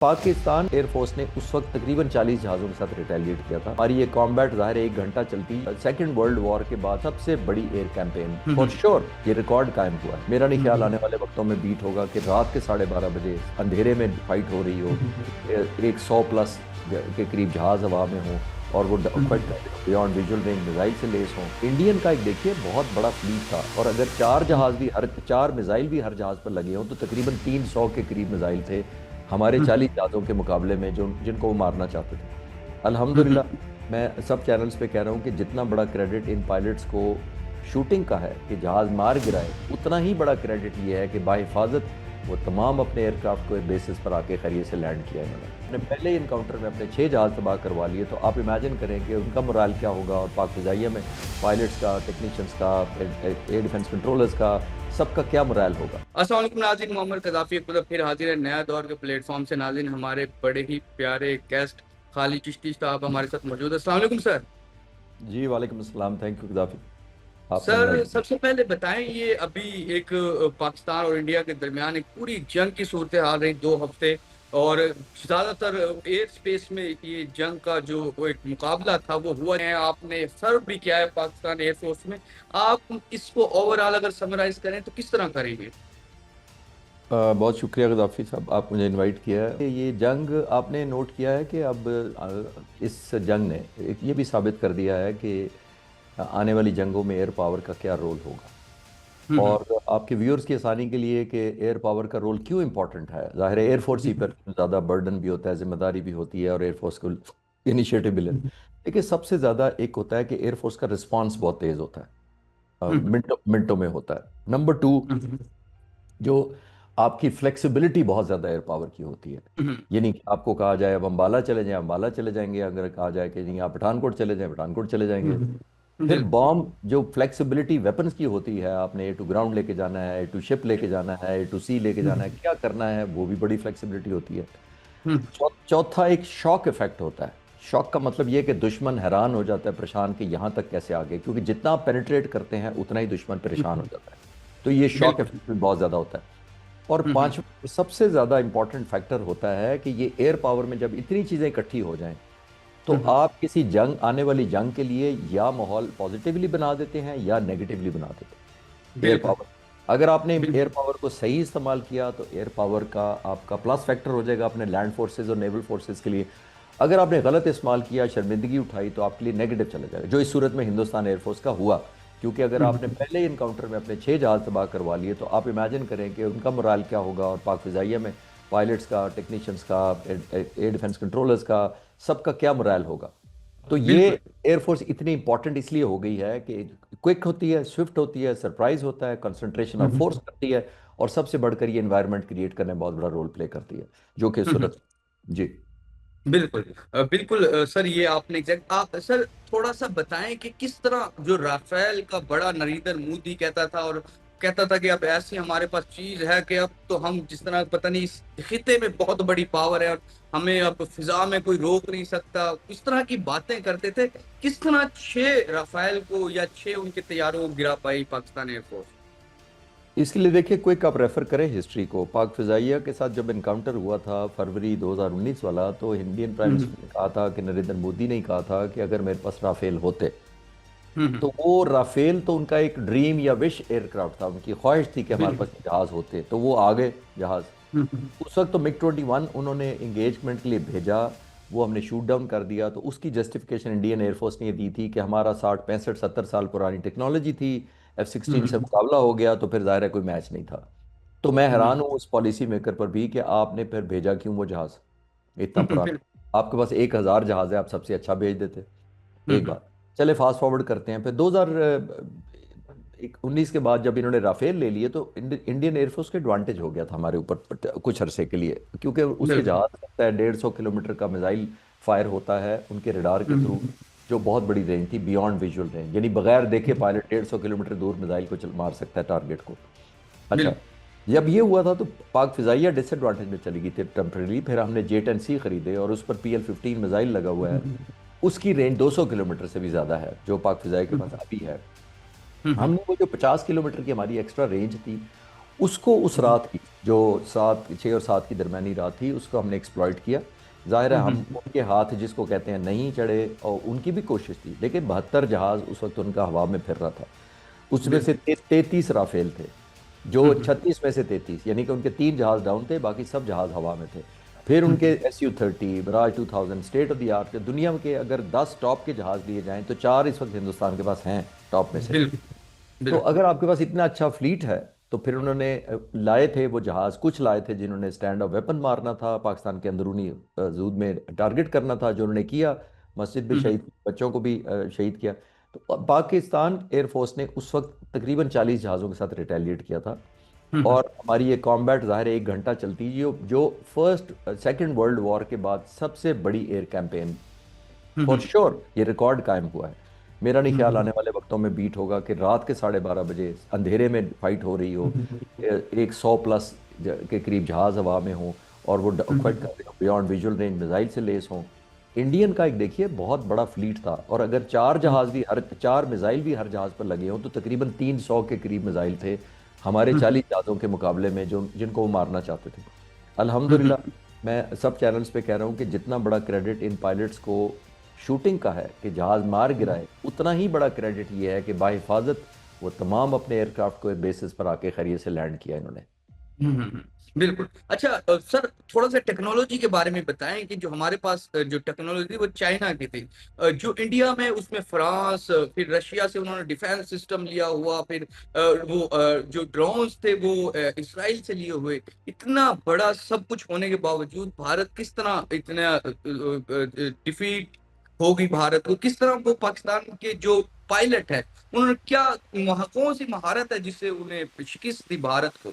Pakistan air force ने उस वक्त तकरीबन 40 जहाज़ों के साथ रिटेलिएट किया था। हमारी ये कॉम्बैट ज़ाहिर है 1 घंटा चलती, सेकंड वर्ल्ड वॉर के बाद सबसे बड़ी air campaign for hmm sure. ये रिकॉर्ड कायम हुआ है। मेरा नहीं ख्याल हम्म आने वाले वक्तों में बीट होगा कि रात के 12:30 बजे अंधेरे में फाइट हो रही हो, एक 100+ के करीब जहाज़ हवा में हो और वो बियॉन्ड विजुअल रेंज मिसाइल से लेस हों। इंडियन का एक देखिए बहुत बड़ा फ्लीट था, और अगर 4 जहाज भी, हर 4 मिसाइल भी हर जहाज पर लगे हों तो तकरीबन 300 के करीब मिसाइल थे हमारे 40 जहाज़ों के मुकाबले में जो जिनको वो मारना चाहते थे। अल्हम्दुलिल्लाह, मैं सब चैनल्स पे कह रहा हूँ कि जितना बड़ा क्रेडिट इन पायलट्स को शूटिंग का है कि जहाज़ मार गिराए, उतना ही बड़ा क्रेडिट ये है कि बाहिफाजत वो तमाम अपने एयरक्राफ्ट को बेसिस पर आके खैरियत से लैंड किया इन्होंने। अपने पहले इनकाउंटर में अपने 6 जहाज़ तबाह करवा लिए, तो आप इमेजिन करें कि उनका मोराल क्या होगा। और पाक फ़िज़ाइया में पायलट्स का, टेक्नीशियंस का, एयर डिफेंस कंट्रोलर्स का, सबका क्या मोराल होगा। अस्सलाम वालेकुम नाज़रीन, मोहम्मद कज़ाफ़ी एक बार फिर हाजिर है नया दौर के प्लेटफॉर्म से। नाज़रीन, हमारे बड़े ही प्यारे गेस्ट खालिद चिश्ती साहब हमारे साथ मौजूद है। अस्सलाम वालेकुम सर। जी वालेकुम अस्सलाम, थैंक यू गद्दाफी, आपने सर, इनवाइट किया। सबसे पहले बताएं, ये अभी एक पाकिस्तान और इंडिया के दरमियान एक पूरी जंग की सूरत हाल रही 2 हफ्ते, और ज्यादातर एयर स्पेस में ये जंग का जो वो एक मुकाबला था वो हुआ है। आपने सर्व भी किया है पाकिस्तान एयरफोर्स में। आप इसको ओवरऑल अगर समराइज करें तो किस तरह करेंगे? बहुत शुक्रिया गद्दाफी साहब, आप मुझे इनवाइट किया है। ये जंग आपने नोट किया है कि अब इस जंग ने ये भी साबित कर दिया है कि आने वाली जंगों में एयर पावर का क्या रोल होगा। हम्म और आपके व्यूअर्स की आसानी के लिए कि एयर पावर का रोल क्यों इंपॉर्टेंट है, जाहिर है एयरफोर्स ही पर ज़्यादा बर्डन भी होता है, जिम्मेदारी भी होती है, और एयरफोर्स को इनिशिएटिव भी लेना। देखिए, सबसे ज़्यादा एक होता है कि एयरफोर्स का रिस्पांस बहुत तेज़ होता है, मिनटों मिनटों में होता है। नंबर 2, जो आपकी फ्लेक्सिबिलिटी बहुत ज़्यादा एयर पावर की होती है। ये नहीं कि आपको कहा जाए अब अम्बाला चले जाएं, अम्बाला चले जाएंगे। अगर कहा जाए कि नहीं आप पठानकोट चले जाएं, पठानकोट चले जाएंगे। फिर बिल्कुल। बॉम्ब, जो फ्लेक्सिबिलिटी वेपन्स की होती है, आपने ए टू ग्राउंड लेके जाना है, ए टू शिप लेके जाना है, ए टू सी लेके जाना है, क्या करना है, वो भी बड़ी फ्लेक्सिबिलिटी होती है। चौथा एक शॉक इफेक्ट होता है। शॉक का मतलब ये कि दुश्मन हैरान हो जाता है, परेशान, कि यहाँ तक कैसे आ गए, क्योंकि जितना आप पेनिट्रेट करते हैं उतना ही दुश्मन परेशान हो जाता है। तो ये शॉक बिल्कुल। इफेक्ट भी बहुत ज़्यादा होता है। और पांचवा सबसे ज़्यादा इंपॉर्टेंट फैक्टर होता है कि ये एयर पावर में जब इतनी चीज़ें इकट्ठी हो जाएं, तो आप किसी जंग, आने वाली जंग के लिए या माहौल पॉजिटिवली बना देते हैं या नेगेटिवली बना देते हैं। एयर बिल्कुल। पावर, अगर आपने एयर बिल्कुल। पावर को सही इस्तेमाल किया तो एयर पावर का आपका प्लस फैक्टर हो जाएगा अपने लैंड फोर्सेज और नेवल फोर्सेज के लिए। अगर आपने गलत इस्तेमाल किया, शर्मिंदगी उठाई, तो आपके लिए नेगेटिव चला जाएगा, जो इस सूरत में हिंदुस्तान एयरफोर्स का हुआ। क्योंकि अगर आपने पहले इनकाउंटर में अपने 6 जहाज तबाह करवा लिए, तो आप इमेजिन करें कि उनका मोराल क्या होगा। और पाक फिजाइया में पायलट्स का, टेक्नीशियंस का, एयर डिफेंस कंट्रोलर्स का, सबका क्या मोराल होगा। तो ये बिल्कुल। एयरफोर्स इतनी इंपॉर्टेंट इसलिए हो गई है कि क्विक होती है, स्विफ्ट होती है, सरप्राइज होता है, कंसंट्रेशन ऑफ फोर्स करती है, और सबसे बढ़कर ये एनवायरनमेंट क्रिएट करने में बहुत बड़ा रोल प्ले करती है, जो कि सूरत। जी। बिल्कुल। बिल्कुल सर, ये आपने एग्जैक्ट, आप सर थोड़ा सा बताएं कि किस तरह जो राफेल का बड़ा नरींद्र मोदी कहता था, और कहता था कि अब ऐसी हमारे पास चीज है कि अब तो हम जिस तरह पता नहीं इस खिते में बहुत बड़ी पावर है और हमें अब फिजा में कोई रोक नहीं सकता, इस तरह की बातें करते थे। किस तरह 6 राफेल को या 6 उनके तैयारों को गिरा पाई पाकिस्तान एयरफोर्स? इसके लिए देखिए, क्विक आप रेफर करें हिस्ट्री को। पाक फिजाइया के साथ जब इनकाउंटर हुआ था फरवरी 2019 वाला, तो इंडियन प्राइम हम्म मिनिस्टर ने कहा था कि नरेंद्र मोदी ने कहा था कि अगर मेरे पास राफेल होते, हम्म तो वो राफेल तो उनका एक ड्रीम या विश एयरक्राफ्ट था, उनकी ख्वाहिश थी कि हमारे बिल्कुल। पास जहाज होते, तो वो आ गए जहाज। हम्म उस वक्त तो मिग 21 उन्होंने इंगेजमेंट के लिए भेजा, वो हमने शूट डाउन कर दिया। तो उसकी जस्टिफिकेशन इंडियन एयरफोर्स ने ये दी थी कि हमारा 60 65 70 साल पुरानी टेक्नोलॉजी थी, F-16 से हम्म मुकाबला हो गया, तो फिर जाहिर है कोई मैच नहीं था। तो मैं हम्म हैरान हूँ उस पॉलिसी मेकर पर भी कि आपने फिर भेजा क्यों वो जहाज इतना पुराना। बिल्कुल। आपके पास 1,000 जहाज है, आप सबसे अच्छा भेज देते। एक हम्म बात। चले फास्ट फॉरवर्ड करते हैं, फिर 2019 के बाद जब इन्होंने राफेल ले लिए, तो इंडियन एयरफोर्स के एडवांटेज हो गया था हमारे ऊपर कुछ अरसे के लिए, क्योंकि उसके बिल्कुल। जहाज लगता है 150 किलोमीटर का मिसाइल फायर होता है उनके रडार के थ्रू, हम्म जो बहुत बड़ी रेंज थी, बियॉन्ड विजुअल रेंज, यानी बगैर देखे पायलट 150 किलोमीटर दूर मिसाइल को मार सकता है टारगेट को। अच्छा, बिल्कुल। जब ये हुआ था तो पाक फिजाइया डिसएडवांटेज में चली गई थी टेम्परेली। फिर हमने J-10C खरीदे और उस पर PL-15 मिसाइल लगा हुआ है। उसकी रेंज 200 किलोमीटर से भी ज़्यादा है जो पाक फिजाई के पास अभी है। हम्म हमने वो जो 50 किलोमीटर की हमारी एक्स्ट्रा रेंज थी, उसको उस हम्म रात की जो 6 और 7 की दरमियानी रात थी, उसको हमने एक्सप्लॉइट किया। जाहिर है हम उनके हाथ जिसको कहते हैं नहीं चढ़े, और उनकी भी कोशिश थी, लेकिन 72 जहाज उस वक्त उनका हवा में फिर रहा था। उसमें से बिल्कुल। 33 राफेल थे, जो 36 में से 33, यानी कि उनके 3 जहाज डाउन थे, बाकी सब जहाज हवा में थे। फिर उनके SU-30, Mirage 2000, state of the art, दुनिया के अगर 10 टॉप के जहाज लिए जाएं तो 4 इस वक्त हिंदुस्तान के पास हैं टॉप में से। बिल्कुल। तो बिल्कुल। अगर आपके पास इतना अच्छा फ्लीट है, तो फिर उन्होंने लाए थे वो जहाज, कुछ लाए थे जिन्होंने स्टैंड ऑफ वेपन मारना था, पाकिस्तान के अंदरूनी हदूद में टारगेट करना था, जो उन्होंने किया। मस्जिद भी शहीद, बच्चों को भी शहीद किया। तो पाकिस्तान एयरफोर्स ने उस वक्त तकरीबन 40 जहाज़ों के साथ रिटेलिएट किया था। और हमारी ये कॉम्बैट ज़ाहिर है 1 घंटा चलती, जो फर्स्ट सेकेंड वर्ल्ड वॉर के बाद सबसे बड़ी एयर कैंपेन फॉर श्योर, ये रिकॉर्ड कायम हुआ है। मेरा नहीं ख्याल आने वाले वक्तों में बीट होगा कि रात के 12:30 बजे अंधेरे में फाइट हो रही हो, एक 100+ के करीब जहाज हवा में हो, और वो फाइट कर रहे हो बियॉन्ड विजुअल रेंज मिसाइल से लेस हो। इंडियन का एक देखिए बहुत बड़ा फ्लीट था, और अगर 4 जहाज भी, हर 4 मिसाइल भी हर जहाज पर लगे हों, तो तकरीबन 300 के करीब मिसाइल थे हमारे 40 जहाज़ों के मुकाबले में, जो जिनको वो मारना चाहते थे। अल्हम्दुलिल्लाह, मैं सब चैनल्स पे कह रहा हूँ कि जितना बड़ा क्रेडिट इन पायलट्स को शूटिंग का है कि जहाज मार गिराए, उतना ही बड़ा क्रेडिट ये है कि बाहिफाजत वो तमाम अपने एयरक्राफ्ट को बेसिस पर आके खैरियत से लैंड किया इन्होंने। बिल्कुल। अच्छा, सर थोड़ा सा टेक्नोलॉजी के बारे में बताएं कि जो हमारे पास जो टेक्नोलॉजी वो चाइना की थी, जो इंडिया में उसमें फ्रांस, फिर रशिया से उन्होंने डिफेंस सिस्टम लिया हुआ, फिर वो जो ड्रोन्स थे वो इसराइल से लिए हुए। इतना बड़ा सब कुछ होने के बावजूद भारत किस तरह इतना डिफीट होगी, भारत को किस तरह, वो पाकिस्तान के जो पायलट है उन्होंने क्या कौन सी महारत है जिससे उन्हें शिकस्त दी भारत को?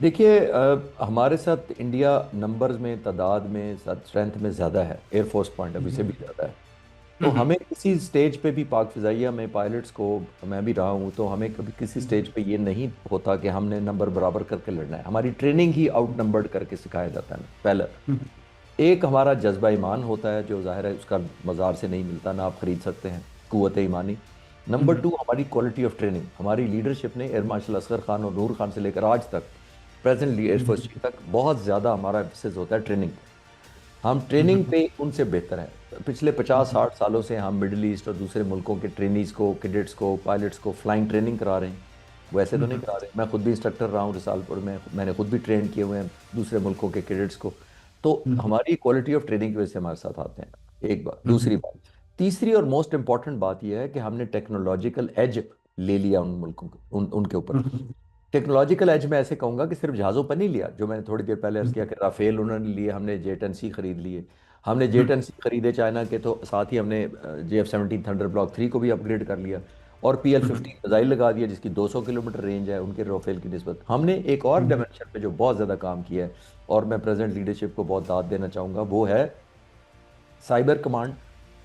देखिए, हमारे साथ इंडिया नंबर्स में, तादाद में, स्ट्रेंथ में ज़्यादा है, एयरफोर्स पॉइंट ऑफ व्यू से भी ज़्यादा है। तो हम्म। हमें किसी स्टेज पे भी पाक फ़िज़ाइया में पायलट्स को, मैं भी रहा हूँ, तो हमें कभी किसी स्टेज पे ये नहीं होता कि हमने नंबर बराबर करके लड़ना है। हमारी ट्रेनिंग ही आउट नंबर्ड करके सिखाया जाता है। पहला, एक हमारा जज्बा ईमान होता है, जो ज़ाहिर है उसका बाजार से नहीं मिलता, ना आप ख़रीद सकते हैं, क़ुव्वत ईमानी। नंबर 2, हमारी क्वालिटी ऑफ ट्रेनिंग। हमारी लीडरशिप ने एयर मार्शल असगर खान और नूर खान से लेकर आज तक, प्रेजेंट एयरफोर्स चीफ तक, बहुत ज़्यादा हमारा एम्फेसिस होता है ट्रेनिंग। हम ट्रेनिंग पे उनसे बेहतर हैं। पिछले 50-60 सालों से हम मिडिल ईस्ट और दूसरे मुल्कों के ट्रेनीज़ को, कैडेट्स को, पायलट्स को फ्लाइंग ट्रेनिंग करा रहे हैं। वैसे तो नहीं करा रहे। मैं खुद भी इंस्ट्रक्टर रहा हूँ रिसालपुर में, मैंने खुद भी ट्रेन किए हुए हैं दूसरे मुल्कों के कैडेट्स को। तो हमारी क्वालिटी ऑफ ट्रेनिंग की वजह से हमारे साथ आते हैं, एक बात। दूसरी बात, तीसरी और मोस्ट इंपॉर्टेंट बात यह है कि हमने टेक्नोलॉजिकल एज ले लिया उन मुल्कों को, उनके ऊपर। टेक्नोलॉजिकल एज मैं ऐसे कहूंगा कि सिर्फ जहाज़ों पर नहीं लिया, जो मैंने थोड़ी देर पहले अर्ज किया कि राफेल उन्होंने लिए, हमने J-10C खरीद लिए। हमने J-10C खरीदे चाइना के, तो साथ ही हमने JF-17 थंडर ब्लॉक 3 को भी अपग्रेड कर लिया, और PL-15 मिसाइल लगा दिया जिसकी 200 किलोमीटर रेंज है उनके राफेल की निस्बत। हमने एक और डायमेंशन पे जो बहुत ज़्यादा काम किया है, और मैं प्रेजेंट लीडरशिप को बहुत दाद देना चाहूँगा, वो है साइबर कमांड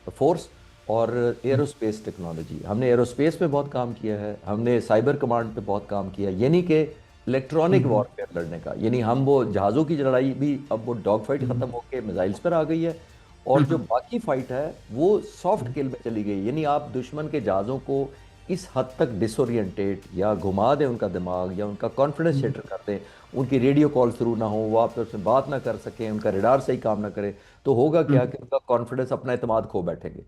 फोर्स और एरोस्पेस टेक्नोलॉजी। हमने एरोस्पेस पे बहुत काम किया है, हमने साइबर कमांड पे बहुत काम किया है, यानी कि इलेक्ट्रॉनिक वॉरफेयर लड़ने का। यानी हम वो जहाज़ों की लड़ाई भी, अब वो डॉग फाइट ख़त्म होकर मिसाइल्स पर आ गई है, और जो बाकी फाइट है वो सॉफ्ट किल में चली गई। यानी आप दुश्मन के जहाज़ों को इस हद तक डिसोरिएंटेट या घुमा दें उनका दिमाग, या उनका कॉन्फिडेंस शेटर कर दें, उनकी रेडियो कॉल थ्रू ना हो, वो आपस में बात ना कर सकें, उनका रडार सही काम ना करे, तो होगा क्या कि उनका कॉन्फिडेंस, अपना एतमाद खो बैठेंगे।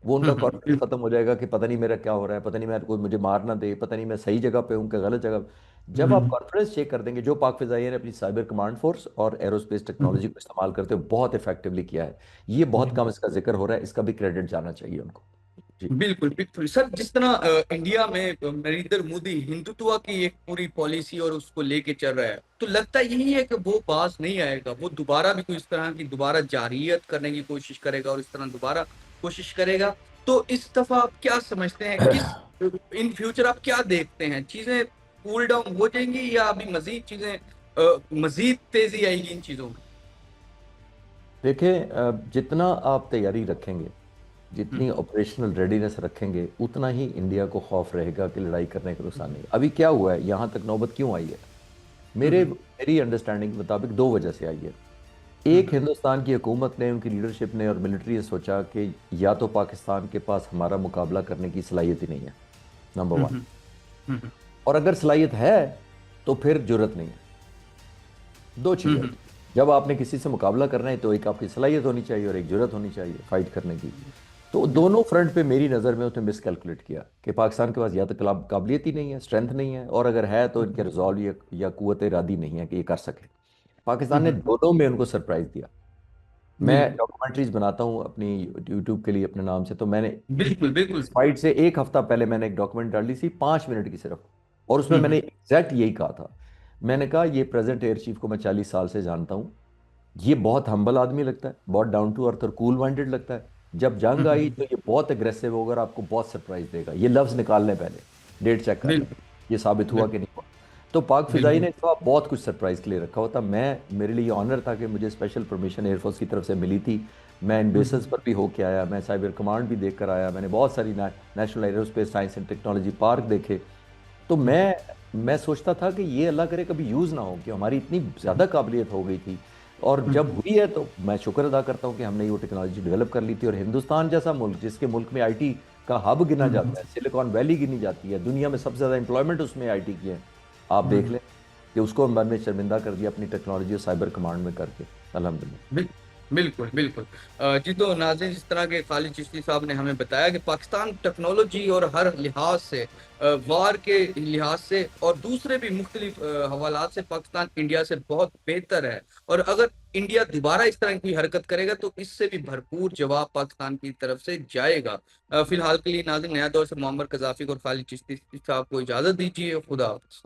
वो उनका कॉन्फिडेंस खत्म हो जाएगा कि पता नहीं मेरा क्या हो रहा है, पता नहीं मैं, कोई मुझे मार ना दे, पता नहीं मैं सही जगह पे हूँ कि गलत जगह पे। जब आप कॉन्फिडेंस चेक कर देंगे, जो पाक फिजाइया ने अपनी साइबर कमांड फोर्स और एरोस्पेस टेक्नोलॉजी को इस्तेमाल करते हुए बहुत इफेक्टिवली किया है। ये बहुत कम इसका जिक्र हो रहा है, इसका भी क्रेडिट जाना चाहिए उनको। जी। बिल्कुल बिल्कुल सर, जिस तरह इंडिया में नरेंद्र मोदी हिंदुत्व की एक पूरी पॉलिसी और उसको लेके चल रहा है, तो लगता यही है कि वो पास नहीं आएगा, वो दोबारा भी कोई इस तरह की दोबारा जारियत करने की कोशिश करेगा और इस तरह दोबारा कोशिश करेगा। तो इस दफा आप क्या समझते हैं, किस इन फ्यूचर आप क्या देखते हैं, चीजें कूल डाउन हो जाएंगी या अभी मजीद चीजें मजीद तेजी आएगी इन चीजों में? देखें, जितना आप तैयारी रखेंगे, जितनी ऑपरेशनल रेडीनेस रखेंगे, उतना ही इंडिया को खौफ रहेगा कि लड़ाई करने का नुकसान नहीं। अभी क्या हुआ है, यहाँ तक नौबत क्यों आई है? मेरी अंडरस्टैंडिंग के मुताबिक 2 वजह से आई है। एक, हिंदुस्तान की हुकूमत ने, उनकी लीडरशिप ने और मिलिट्री ने सोचा कि या तो पाकिस्तान के पास हमारा मुकाबला करने की सलाहियत ही नहीं है, नंबर 1। और अगर सलाहियत है तो फिर जुर्रत नहीं है। दो चीज़ें हम्म, होती हैं। जब आपने किसी से मुकाबला करना है तो एक आपकी सलाहियत होनी चाहिए और एक जुर्रत होनी चाहिए फाइट करने की। तो दोनों फ्रंट पे मेरी नज़र में उसने मिस कैलकुलेट किया कि पाकिस्तान के पास या तो काबिलियत ही नहीं है, स्ट्रेंथ नहीं है, और अगर है तो इनके रिजॉल्व या कुव्वत इरादी नहीं है कि ये कर सके। पाकिस्तान ने हम्म, दोनों में उनको सरप्राइज दिया। मैं बिल्कुल डॉक्यूमेंट्रीज बनाता हूँ अपनी यूट्यूब के लिए अपने नाम से, तो मैंने बिल्कुल बिल्कुल। इस फाइट से एक हफ्ता पहले मैंने एक डॉक्यूमेंट डाली थी 5 मिनट की सिर्फ, और उसमें मैंने हम्म, एग्जैक्ट यही कहा था। मैंने कहा ये प्रेजेंट एयर चीफ को मैं 40 साल से जानता हूँ, ये बहुत हम्बल आदमी लगता है, बहुत डाउन टू अर्थ और कूल माइंडेड लगता है। जब जंग आई हम्म, तो ये बहुत अग्रेसिव होगा और आपको बहुत सरप्राइज देगा। ये लफ्ज निकालने पहले डेट चेक कर लें, बिल्कुल ये साबित हुआ कि बिल्कुल नहीं हुआ। तो पाक फिजाई बिल्कुल। ने इस बार बहुत कुछ सरप्राइज के लिए रखा होता। मेरे लिए ऑनर था कि मुझे स्पेशल परमिशन एयरफोर्स की तरफ से मिली थी। मैं इन बेसिस पर भी होके आया, मैं साइबर कमांड भी देख कर आया, मैंने बहुत सारी national aerospace science and technology park देखे। तो मैं सोचता था कि ये अल्लाह करे कभी यूज़ ना हो, कि हमारी इतनी ज़्यादा काबिलियत हो गई थी। और जब हुई है तो मैं शुक्र अदा करता हूँ कि हमने ये वो टेक्नोलॉजी डेवलप कर ली थी। और हिंदुस्तान जैसा मुल्क, जिसके मुल्क में आईटी का हब गिना जाता है, सिलिकॉन वैली गिनी जाती है, दुनिया में सबसे ज़्यादा एम्प्लॉयमेंट उसमें आईटी की है, आप देख लें कि उसको हमने शर्मिंदा कर दिया अपनी टेक्नोलॉजी और साइबर कमांड में करके। अल्हम्दुलिल्लाह। बिल- बिल्कुल बिल्कुल। जी तो नाज़रीन, इस तरह के खालिद चिश्ती साहब ने हमें बताया कि पाकिस्तान टेक्नोलॉजी और हर लिहाज से, वार के लिहाज से और दूसरे भी मुख्तलिफ हवालात से पाकिस्तान इंडिया से बहुत बेहतर है। और अगर इंडिया दोबारा इस तरह की हरकत करेगा तो इससे भी भरपूर जवाब पाकिस्तान की तरफ से जाएगा। फिलहाल के लिए नाज़रीन, नया दौर से मोहम्मद कजाफी और खालिद चिश्ती साहब को इजाज़त दीजिए। खुदा हाफ़िज़।